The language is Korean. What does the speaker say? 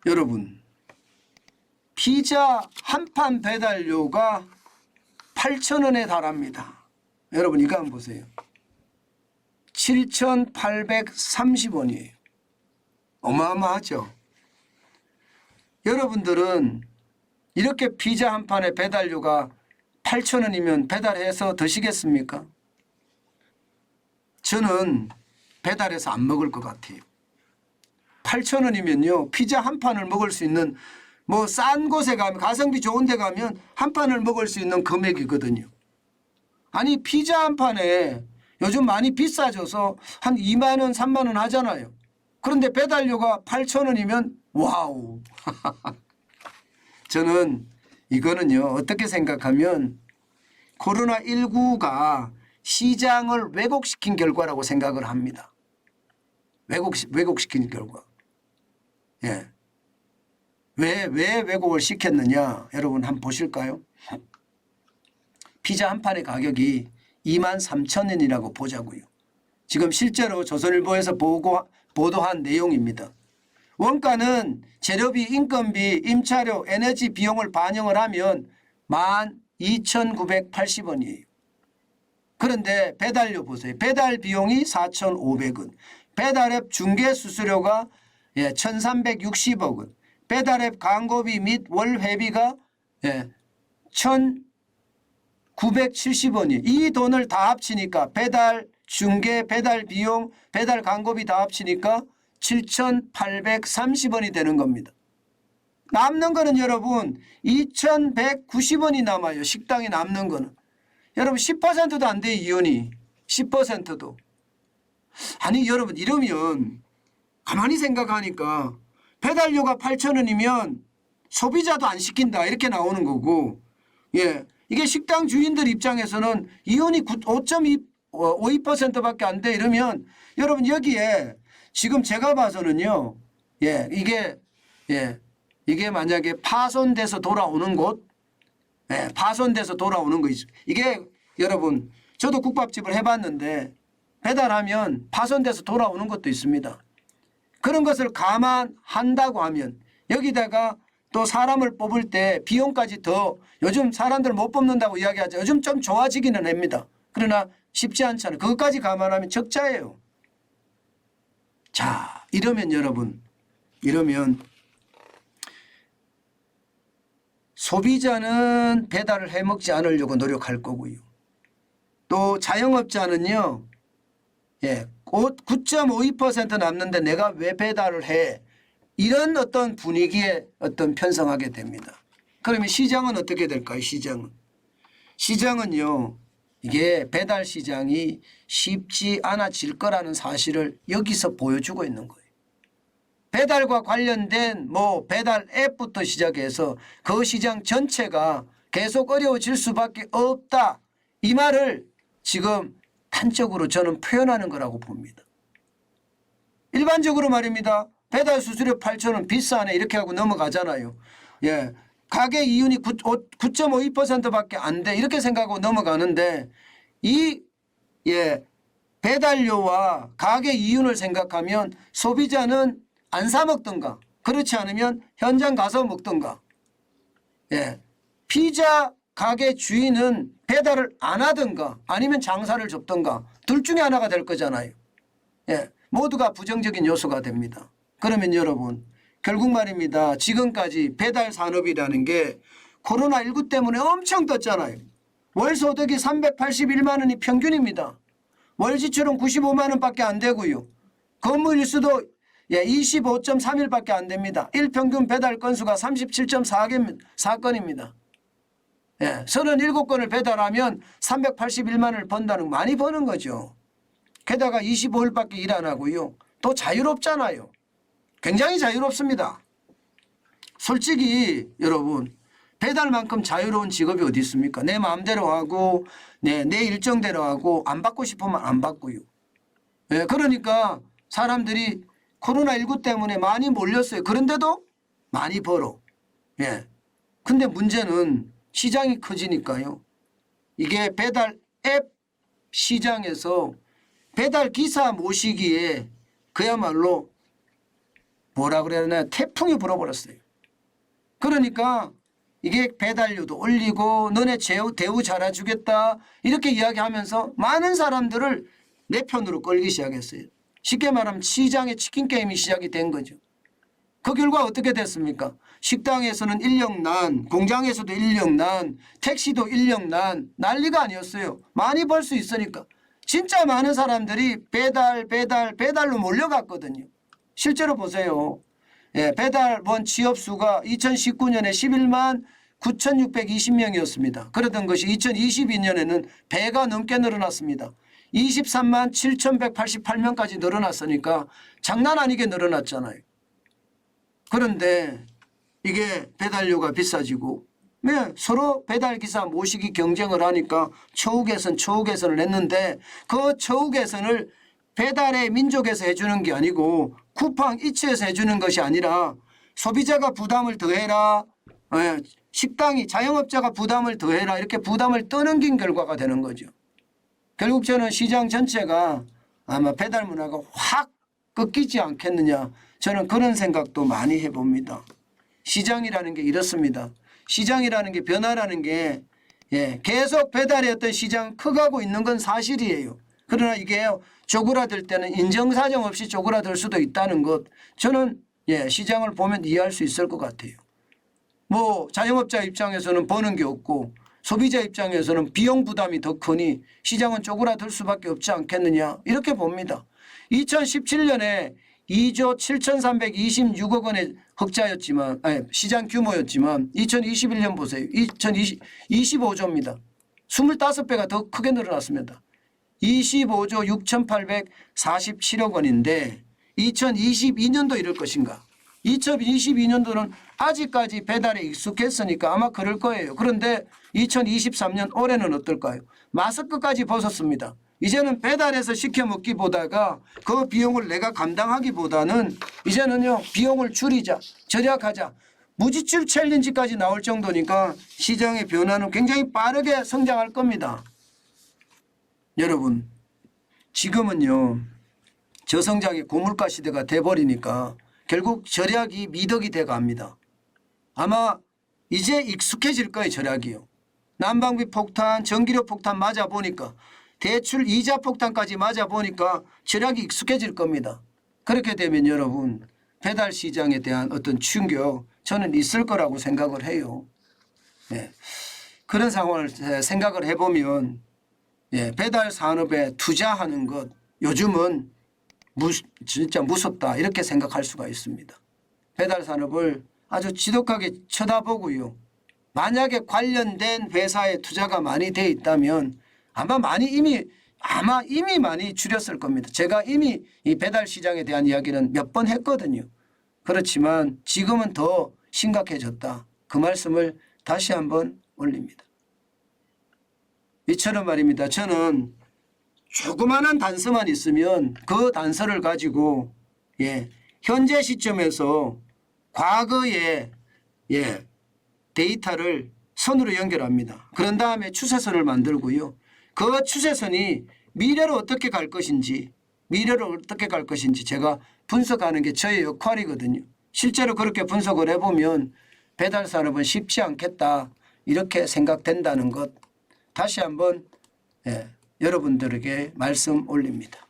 여러분, 피자 한 판 배달료가 8,000원에 달합니다. 여러분 이거 한번 보세요. 7,830원이에요. 어마어마하죠. 여러분들은 이렇게 피자 한 판에 배달료가 8,000원이면 배달해서 드시겠습니까? 저는 배달해서 안 먹을 것 같아요. 8,000원이면요 피자 한 판을 먹을 수 있는, 뭐 싼 곳에 가면, 가성비 좋은 데 가면 한 판을 먹을 수 있는 금액이거든요. 아니 피자 한 판에 요즘 많이 비싸져서 한 2만 원 3만 원 하잖아요. 그런데 배달료가 8,000원이면 와우. 저는 이거는요 어떻게 생각하면 코로나19가 시장을 왜곡시킨 결과라고 생각을 합니다. 왜곡시킨 결과. 예. 왜 왜곡을 시켰느냐 여러분 한번 보실까요? 피자 한 판의 가격이 23,000원이라고 보자고요. 지금 실제로 조선일보에서 보도한 내용입니다. 원가는 재료비, 인건비, 임차료, 에너지 비용을 반영을 하면 12,980원이에요. 그런데 배달료 보세요. 배달 비용이 4,500원. 배달앱 중개수수료가 1,360원. 배달앱 광고비 및 월 회비가 1,970원이에요. 이 돈을 다 합치니까 배달 중개, 배달 비용, 배달 광고비 다 합치니까 7,830원이 되는 겁니다. 남는 거는 여러분 2,190원이 남아요. 식당에 남는 거는. 여러분 10%도 안 돼요. 이윤이. 10%도. 아니 여러분 이러면 가만히 생각하니까 배달료가 8,000원이면 소비자도 안 시킨다 이렇게 나오는 거고, 예, 이게 식당 주인들 입장에서는 이윤이 5.52%밖에 안 돼 이러면 여러분 여기에 지금 제가 봐서는요, 이게 만약에 파손돼서 돌아오는 곳, 파손돼서 돌아오는 거 있어요. 이게 여러분 저도 국밥집을 해봤는데 배달하면 파손돼서 돌아오는 것도 있습니다. 그런 것을 감안한다고 하면 여기다가 또 사람을 뽑을 때 비용까지 더, 요즘 사람들 못 뽑는다고 이야기하죠. 요즘 좀 좋아지기는 합니다. 그러나 쉽지 않잖아요. 그것까지 감안하면 적자예요. 자, 이러면 여러분, 이러면 소비자는 배달을 해먹지 않으려고 노력할 거고요. 또 자영업자는요, 9.52% 남는데 내가 왜 배달을 해? 이런 어떤 분위기에 어떤 편성하게 됩니다. 그러면 시장은 어떻게 될까요? 시장은요, 이게 배달 시장이 쉽지 않아질 거라는 사실을 여기서 보여주고 있는 거예요. 배달과 관련된 뭐 배달 앱부터 시작해서 그 시장 전체가 계속 어려워질 수밖에 없다. 이 말을 지금 단적으로 저는 표현하는 거라고 봅니다. 일반적으로 말입니다. 배달 수수료 8,000원 비싸네 이렇게 하고 넘어가잖아요. 예, 가게 이윤이 9.52%밖에 안 돼 이렇게 생각하고 넘어가는데 이 배달료와 가게 이윤을 생각하면 소비자는 안 사 먹던가 그렇지 않으면 현장 가서 먹던가, 피자 가게 주인은 배달을 안 하든가 아니면 장사를 접든가 둘 중에 하나가 될 거잖아요. 모두가 부정적인 요소가 됩니다. 그러면 여러분 결국 말입니다. 지금까지 배달 산업이라는 게 코로나19 때문에 엄청 떴잖아요. 월 소득이 381만 원이 평균입니다. 월 지출은 95만 원밖에 안 되고요. 근무 일수도 25.3일밖에 안 됩니다. 일평균 배달 건수가 37.4건입니다. 37건을 배달하면 381만 원을 번다는 거 많이 버는 거죠. 게다가 25일밖에 일 안 하고요. 또 자유롭잖아요. 굉장히 자유롭습니다. 솔직히 여러분 배달만큼 자유로운 직업이 어디 있습니까? 내 마음대로 하고 내 일정대로 하고 안 받고 싶으면 안 받고요. 그러니까 사람들이 코로나19 때문에 많이 몰렸어요. 그런데도 많이 벌어. 근데 문제는 시장이 커지니까요. 이게 배달 앱 시장에서 배달 기사 모시기에 그야말로 뭐라 그래야 되나 태풍이 불어버렸어요. 그러니까 이게 배달료도 올리고 너네 대우 잘해주겠다 이렇게 이야기하면서 많은 사람들을 내 편으로 끌기 시작했어요. 쉽게 말하면 시장의 치킨 게임이 시작이 된 거죠. 그 결과 어떻게 됐습니까? 식당에서는 인력난, 공장에서도 인력난, 택시도 인력난, 난리가 아니었어요. 많이 벌 수 있으니까. 진짜 많은 사람들이 배달로 몰려갔거든요. 실제로 보세요. 예, 배달원 취업수가 2019년에 11만 9,620명이었습니다. 그러던 것이 2022년에는 배가 넘게 늘어났습니다. 23만 7,188명까지 늘어났으니까 장난 아니게 늘어났잖아요. 그런데 이게 배달료가 비싸지고 서로 배달기사 모시기 경쟁을 하니까 처우 개선을 했는데 그 처우 개선을 배달의 민족에서 해주는 게 아니고 쿠팡 이츠에서 해주는 것이 아니라 소비자가 부담을 더해라, 식당이 자영업자가 부담을 더해라 이렇게 부담을 떠넘긴 결과가 되는 거죠. 결국 저는 시장 전체가 아마 배달 문화가 확 꺾이지 않겠느냐 저는 그런 생각도 많이 해봅니다. 시장이라는 게 이렇습니다. 시장이라는 게 변화라는 게 계속 배달의 어떤 시장 커가고 있는 건 사실이에요. 그러나 이게 쪼그라들 때는 인정사정 없이 쪼그라들 수도 있다는 것 저는 시장을 보면 이해할 수 있을 것 같아요. 뭐 자영업자 입장에서는 버는 게 없고 소비자 입장에서는 비용 부담이 더 크니 시장은 쪼그라들 수밖에 없지 않겠느냐 이렇게 봅니다. 2017년에 2조 7,326억 원의 흑자였지만 시장 규모였지만 2021년 보세요. 25조입니다. 25배가 더 크게 늘어났습니다. 25조 6,847억 원인데 2022년도 이럴 것인가. 2022년도는 아직까지 배달에 익숙했으니까 아마 그럴 거예요. 그런데 2023년 올해는 어떨까요? 마스크까지 벗었습니다. 이제는 배달해서 시켜 먹기보다가 그 비용을 내가 감당하기보다는 이제는요 비용을 줄이자 절약하자 무지출 챌린지까지 나올 정도니까 시장의 변화는 굉장히 빠르게 성장할 겁니다. 여러분 지금은요 저성장의 고물가 시대가 돼버리니까 결국 절약이 미덕이 돼갑니다. 아마 이제 익숙해질 거예요. 절약이요. 난방비 폭탄 전기료 폭탄 맞아보니까 대출 이자 폭탄까지 맞아보니까 절약이 익숙해질 겁니다. 그렇게 되면 여러분 배달 시장에 대한 어떤 충격 저는 있을 거라고 생각을 해요. 그런 상황을 생각을 해보면 배달 산업에 투자하는 것 요즘은 진짜 무섭다 이렇게 생각할 수가 있습니다. 배달 산업을 아주 지독하게 쳐다보고요. 만약에 관련된 회사에 투자가 많이 돼 있다면 아마 이미 많이 줄였을 겁니다. 제가 이미 이 배달 시장에 대한 이야기는 몇 번 했거든요. 그렇지만 지금은 더 심각해졌다. 그 말씀을 다시 한번 올립니다. 이처럼 말입니다. 저는 조그마한 단서만 있으면 그 단서를 가지고 현재 시점에서 과거의 데이터를 선으로 연결합니다. 그런 다음에 추세선을 만들고요. 그 추세선이 미래로 어떻게 갈 것인지 제가 분석하는 게 저의 역할이거든요. 실제로 그렇게 분석을 해보면 배달 산업은 쉽지 않겠다 이렇게 생각된다는 것 다시 한번 여러분들에게 말씀 올립니다.